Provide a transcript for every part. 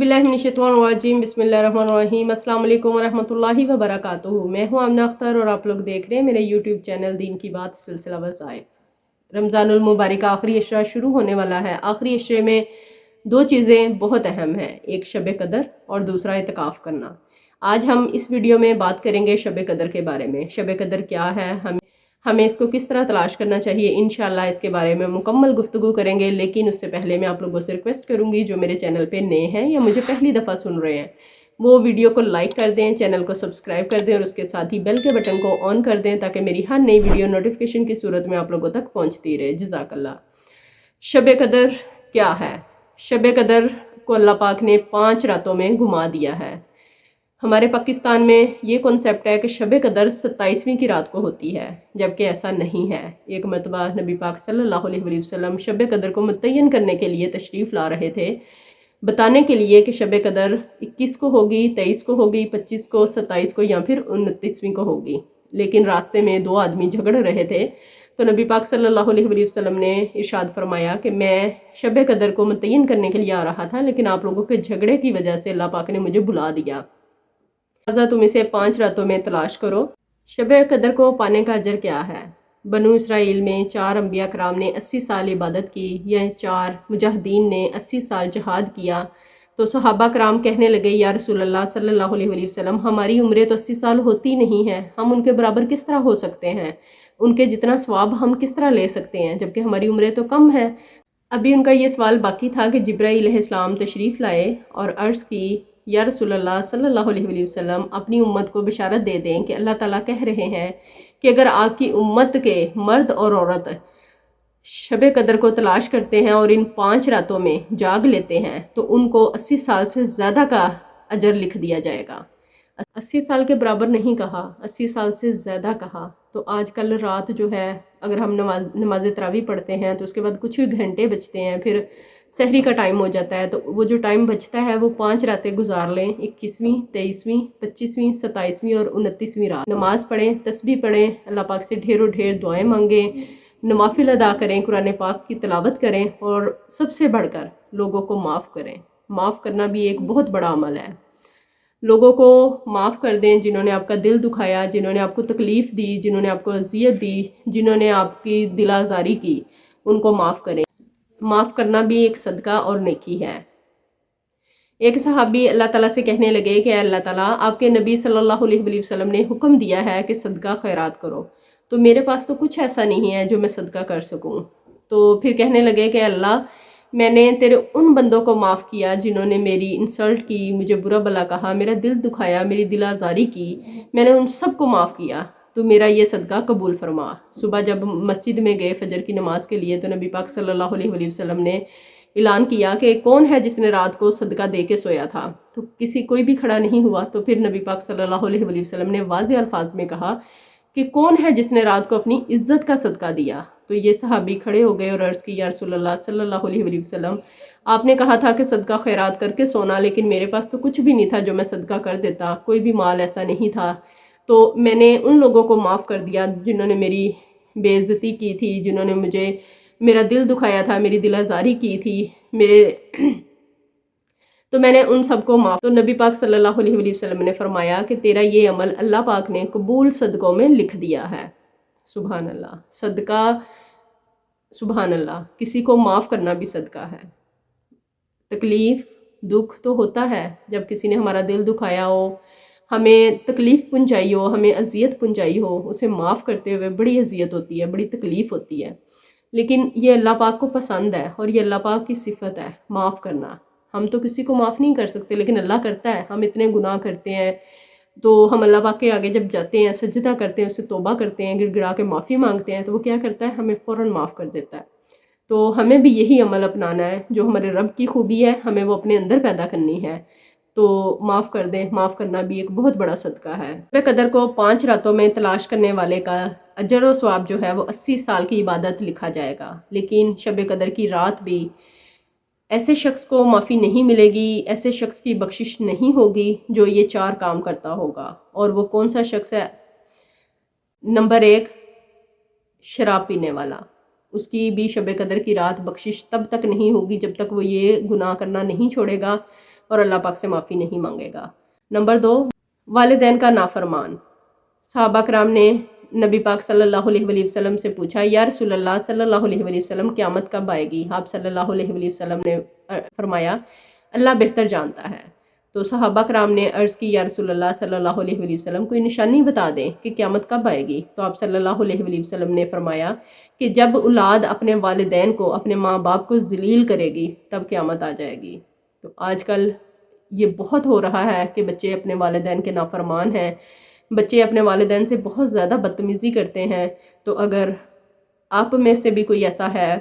बिस्मिल्लाहिर्रहमानिर्रहीम बिस्मिल्लाहिर्रहमानिर्रहीम अस्सलाम वालेकुम वरहमतुल्लाहि वबरकातुहू। मैं हूँ आमना अख्तर और आप लोग देख रहे हैं मेरे यूट्यूब चैनल दीन की बात सिलसिला वज़ाइफ। रमज़ानुल मुबारक आखिरी अशरा शुरू होने वाला है। आखिरी अशरे में दो चीज़ें बहुत अहम हैं, एक शब कदर और दूसरा इत्काफ़ करना। आज हम इस वीडियो में बात करेंगे शब कदर के बारे में। शब कदर क्या है, हमें इसको किस तरह तलाश करना चाहिए, इंशाल्लाह इसके बारे में मुकम्मल गुफ्तगू करेंगे। लेकिन उससे पहले मैं आप लोगों से रिक्वेस्ट करूंगी, जो मेरे चैनल पे नए हैं या मुझे पहली दफ़ा सुन रहे हैं, वो वीडियो को लाइक कर दें, चैनल को सब्सक्राइब कर दें और उसके साथ ही बेल के बटन को ऑन कर दें ताकि मेरी हर नई वीडियो नोटिफिकेशन की सूरत में आप लोगों तक पहुँचती रहे। जज़ाकल्लाह। शब कदर क्या है? शब कदर को अल्लाह पाक ने 5 रातों में घुमा दिया है। हमारे पाकिस्तान में ये कॉन्सेप्ट है कि शब कदर 27वीं की रात को होती है, जबकि ऐसा नहीं है। एक मरतबा नबी पाक सल्लल्लाहु अलैहि वसल्लम शब कदर को मुतय्यन करने के लिए तशरीफ़ ला रहे थे, बताने के लिए कि शब कदर 21 को होगी, 23 को होगी, 25 को, 27 को या फिर 29वीं को होगी। लेकिन रास्ते में 2 आदमी झगड़ रहे थे, तो नबी पाक सल्लल्लाहु अलैहि वसल्लम ने इरशाद फरमाया कि मैं शब कदर को मुतय्यन करने के लिए आ रहा था, लेकिन आप लोगों के झगड़े की वजह से अल्लाह पाक ने मुझे बुला दिया, लिहाजा तुम इसे 5 रातों में तलाश करो। शब कदर को पाने का अजर क्या है? बनु इसराइल में 4 अंबिया कराम ने 80 साल इबादत की, यह 4 मुजाहिदीन ने 80 साल जहाद किया। तो सहाबा कराम कहने लगे, या रसूलल्लाह सल्लल्लाहु अलैहि वसल्लम, हमारी उम्रें तो 80 साल होती नहीं हैं, हम उनके बराबर किस तरह हो सकते हैं? उनके जितना सवाब हम किस तरह ले सकते हैं, जबकि हमारी उम्रें तो कम है। अभी उनका ये सवाल बाकी था कि जिब्राईल अलैहिस्सलाम तशरीफ़ लाए और अर्ज़ की, या रसूलल्लाह सल्लल्लाहु अलैहि वसल्लम, अपनी उम्मत को बिशारत दे दें कि अल्लाह ताला कह रहे हैं कि अगर आपकी उम्मत के मर्द और औरत शब कदर को तलाश करते हैं और इन 5 रातों में जाग लेते हैं तो उनको 80 साल से ज़्यादा का अजर लिख दिया जाएगा। 80 साल के बराबर नहीं कहा, 80 साल से ज़्यादा कहा। तो आजकल रात जो है, अगर हम नमाज तरावी पढ़ते हैं तो उसके बाद कुछ ही घंटे बचते हैं, फिर सहरी का टाइम हो जाता है, तो वो जो टाइम बचता है वो 5 रातें गुजार लें। 21वीं, 23वीं, 25वीं, 27वीं और 29वीं रात नमाज पढ़ें, तस्बीह पढ़ें, अल्लाह पाक से ढेरों ढेर दुआएं मांगें, नवाफिल अदा करें, कुरान पाक की तिलावत करें और सबसे बढ़कर लोगों को माफ़ करें। माफ़ करना भी एक बहुत बड़ा अमल है। लोगों को माफ़ कर दें जिन्होंने आपका दिल दुखाया, जिन्होंने आपको तकलीफ़ दी, जिन्होंने आपको अजियत दी, जिन्होंने आपकी दिल आज़ारी की, उनको माफ़ करें। माफ़ करना भी एक सदका और नेकी है। एक सहाबी अल्लाह ताला से कहने लगे कि अल्लाह ताला, आपके नबी सल्लल्लाहु अलैहि वसल्लम ने हुक्म दिया है कि सदका खैरात करो, तो मेरे पास तो कुछ ऐसा नहीं है जो मैं सदका कर सकूं। तो फिर कहने लगे कि अल्लाह, मैंने तेरे उन बंदों को माफ़ किया जिन्होंने मेरी इंसल्ट की, मुझे बुरा भला कहा, मेरा दिल दुखाया, मेरी दिल आज़ारी की, मैंने उन सबको माफ़ किया, तो मेरा ये सदका कबूल फरमा। सुबह जब मस्जिद में गए फजर की नमाज के लिए, तो नबी पाक सल्लल्लाहु अलैहि वसल्लम ने ऐलान किया कि कौन है जिसने रात को सदका दे के सोया था? तो कोई भी खड़ा नहीं हुआ। तो फिर नबी पाक सल्लल्लाहु अलैहि वसल्लम ने वाज़े अल्फाज में कहा कि कौन है जिसने रात को अपनी इज्जत का सदका दिया? तो ये सहाबी खड़े हो गए और अर्ज़ की, या रसूलल्लाह सल्लल्लाहु अलैहि वसल्लम, आपने कहा था कि सदका खैरात करके सोना, लेकिन मेरे पास तो कुछ भी नहीं था जो मैं सदका कर देता, कोई भी माल ऐसा नहीं था। तो मैंने उन लोगों को माफ़ कर दिया जिन्होंने मेरी बेइज्जती की थी, जिन्होंने मुझे मेरा दिल दुखाया था, मेरी दिल आज़ारी की थी, तो मैंने उन सबको माफ़। तो नबी पाक सल्लल्लाहु अलैहि वसल्लम ने फरमाया कि तेरा ये अमल अल्लाह पाक ने कबूल सदकों में लिख दिया है। सुभान अल्लाह। सदका, सुभान अल्लाह, किसी को माफ़ करना भी सदका है। तकलीफ़, दुख तो होता है जब किसी ने हमारा दिल दुखाया हो, हमें तकलीफ़ पहुंचाई हो, हमें अजियत पहुंचाई हो, उसे माफ़ करते हुए बड़ी अजियत होती है, बड़ी तकलीफ़ होती है। लेकिन ये अल्लाह पाक को पसंद है और ये अल्लाह पाक की सिफत है, माफ़ करना। हम तो किसी को माफ़ नहीं कर सकते, लेकिन अल्लाह करता है। हम इतने गुनाह करते हैं, तो हम अल्लाह पाक के आगे जब जाते हैं, सजदा करते हैं, उससे तौबा करते हैं, गिड़गिड़ा के माफ़ी मांगते हैं, तो वो क्या करता है? हमें फ़ौरन माफ़ कर देता है। तो हमें भी यही अमल अपनाना है, जो हमारे रब की खूबी है, हमें वो अपने अंदर पैदा करनी है। तो माफ़ कर दें। माफ़ करना भी एक बहुत बड़ा सदका है। शब कदर को 5 रातों में तलाश करने वाले का अजर व सवाब जो है वो 80 साल की इबादत लिखा जाएगा। लेकिन शब कदर की रात भी ऐसे शख्स को माफ़ी नहीं मिलेगी, ऐसे शख्स की बख्शिश नहीं होगी जो ये 4 काम करता होगा। और वो कौन सा शख्स है? नंबर 1, शराब पीने वाला। उसकी भी शब कदर की रात बख्शिश तब तक नहीं होगी जब तक वो ये गुनाह करना नहीं छोड़ेगा। اور اللہ پاک سے معافی نہیں مانگے گا۔ نمبر 2، والدین کا نافرمان۔ صحابہ کرام نے نبی پاک صلی اللہ علیہ وآلہ وسلم سے پوچھا، یا رسول اللہ صلی اللہ علیہ وآلہ وسلم قیامت کب آئے گی؟ آپ صلی اللہ علیہ وآلہ وسلم نے فرمایا اللہ بہتر جانتا ہے۔ تو صحابہ کرام نے عرض کی، یا رسول اللہ صلی اللہ علیہ وآلہ وسلم کوئی نشانی بتا دیں کہ قیامت کب آئے گی؟ تو آپ صلی اللہ علیہ وآلہ وسلم نے فرمایا کہ جب اولاد اپنے والدین کو، اپنے ماں باپ کو ذلیل کرے گی تب قیامت آ جائے گی۔ تو آج کل یہ بہت ہو رہا ہے کہ بچے اپنے والدین کے نافرمان ہیں، بچے اپنے والدین سے بہت زیادہ بدتمیزی کرتے ہیں۔ تو اگر آپ میں سے بھی کوئی ایسا ہے،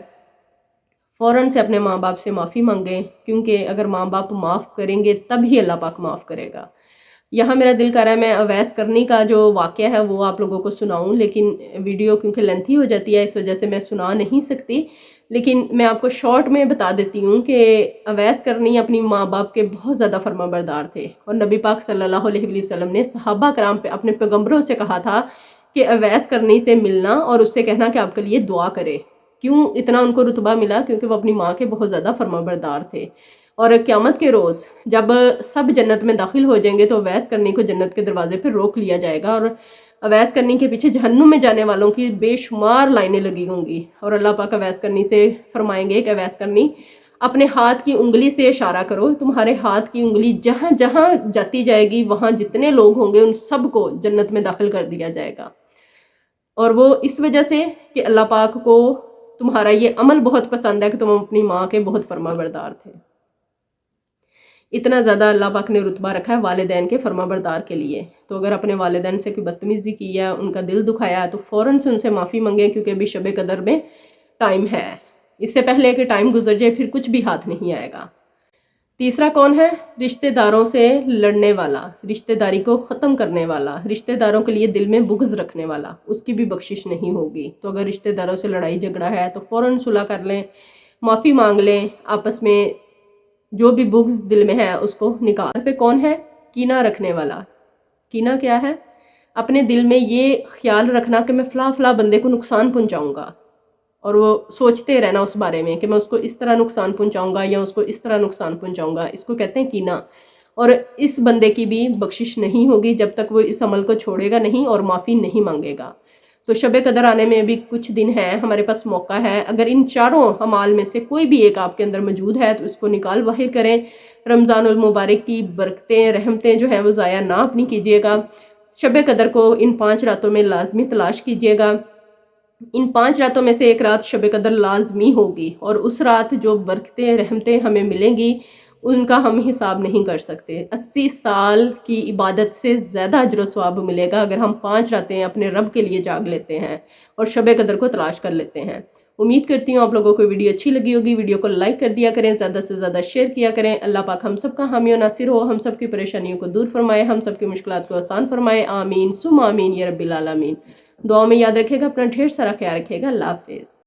فوراً سے اپنے ماں باپ سے معافی مانگیں، کیونکہ اگر ماں باپ معاف کریں گے تب ہی اللہ پاک معاف کرے گا۔ یہاں میرا دل کر رہا ہے میں اویس کرنی کا جو واقعہ ہے وہ آپ لوگوں کو سناؤں، لیکن ویڈیو کیونکہ لینتھی ہو جاتی ہے اس وجہ سے میں سنا نہیں سکتی، لیکن میں آپ کو شارٹ میں بتا دیتی ہوں کہ اویس کرنی اپنی ماں باپ کے بہت زیادہ فرما بردار تھے، اور نبی پاک صلی اللہ علیہ وآلہ وسلم نے صحابہ کرام پہ اپنے پیغمبروں سے کہا تھا کہ اویس کرنی سے ملنا اور اس سے کہنا کہ آپ کے لیے دعا کرے۔ کیوں اتنا ان کو رتبہ ملا؟ کیونکہ وہ اپنی ماں کے بہت زیادہ فرما بردار تھے۔ اور قیامت کے روز جب سب جنت میں داخل ہو جائیں گے تو اویس کرنی کو جنت کے دروازے پہ روک لیا جائے گا، اور اویس کرنی کے پیچھے جہنم میں جانے والوں کی بے شمار لائنیں لگی ہوں گی، اور اللہ پاک اویس کرنی سے فرمائیں گے کہ اویس کرنی اپنے ہاتھ کی انگلی سے اشارہ کرو، تمہارے ہاتھ کی انگلی جہاں جہاں جاتی جائے گی وہاں جتنے لوگ ہوں گے ان سب کو جنت میں داخل کر دیا جائے گا۔ اور وہ اس وجہ سے کہ اللہ پاک کو تمہارا یہ عمل بہت پسند ہے کہ تم اپنی ماں کے بہت فرما بردار تھے۔ اتنا زیادہ اللہ پاک نے رتبہ رکھا ہے والدین کے فرما بردار کے لیے۔ تو اگر اپنے والدین سے کوئی بدتمیزی کی ہے، ان کا دل دکھایا ہے، تو فوراً سے ان سے معافی مانگیں، کیونکہ ابھی شب قدر میں ٹائم ہے، اس سے پہلے کہ ٹائم گزر جائے پھر کچھ بھی ہاتھ نہیں آئے گا۔ تیسرا کون ہے؟ رشتہ داروں سے لڑنے والا، رشتہ داری کو ختم کرنے والا، رشتہ داروں کے لیے دل میں بغض رکھنے والا، اس کی بھی بخشش نہیں ہوگی۔ تو اگر رشتہ داروں سے لڑائی جھگڑا ہے تو فوراً صلح کر لیں، معافی مانگ لیں، آپس میں جو بھی بغض دل میں ہے اس کو نکال پہ۔ کون ہے؟ کینہ رکھنے والا۔ کینہ کیا ہے؟ اپنے دل میں یہ خیال رکھنا کہ میں فلاں فلاں بندے کو نقصان پہنچاؤں گا، اور وہ سوچتے رہنا اس بارے میں کہ میں اس کو اس طرح نقصان پہنچاؤں گا یا اس کو اس طرح نقصان پہنچاؤں گا، اس کو کہتے ہیں کینہ۔ اور اس بندے کی بھی بخشش نہیں ہوگی جب تک وہ اس عمل کو چھوڑے گا نہیں اور معافی نہیں مانگے گا۔ تو شب قدر آنے میں بھی کچھ دن ہے، ہمارے پاس موقع ہے، اگر ان چاروں اعمال میں سے کوئی بھی ایک آپ کے اندر موجود ہے تو اس کو نکال باہر کریں۔ رمضان المبارک کی برکتیں، رحمتیں جو ہیں وہ ضائع نہ اپنی کیجیے گا۔ شب قدر کو ان 5 راتوں میں لازمی تلاش کیجیے گا۔ ان 5 راتوں میں سے ایک رات شب قدر لازمی ہوگی، اور اس رات جو برکتیں رحمتیں ہمیں ملیں گی ان کا ہم حساب نہیں کر سکتے۔ 80 سال کی عبادت سے زیادہ اجر و ثواب ملے گا اگر ہم 5 راتیں اپنے رب کے لیے جاگ لیتے ہیں اور شب قدر کو تلاش کر لیتے ہیں۔ امید کرتی ہوں آپ لوگوں کو ویڈیو اچھی لگی ہوگی، ویڈیو کو لائک کر دیا کریں، زیادہ سے زیادہ شیئر کیا کریں۔ اللہ پاک ہم سب کا حامی و ناصر ہو، ہم سب کی پریشانیوں کو دور فرمائے، ہم سب کی مشکلات کو آسان فرمائے، آمین ثم آمین یا رب العالمین۔ دعاؤں میں یاد رکھے گا، اپنا ڈھیر سارا خیال رکھے گا۔ اللہ حافظ۔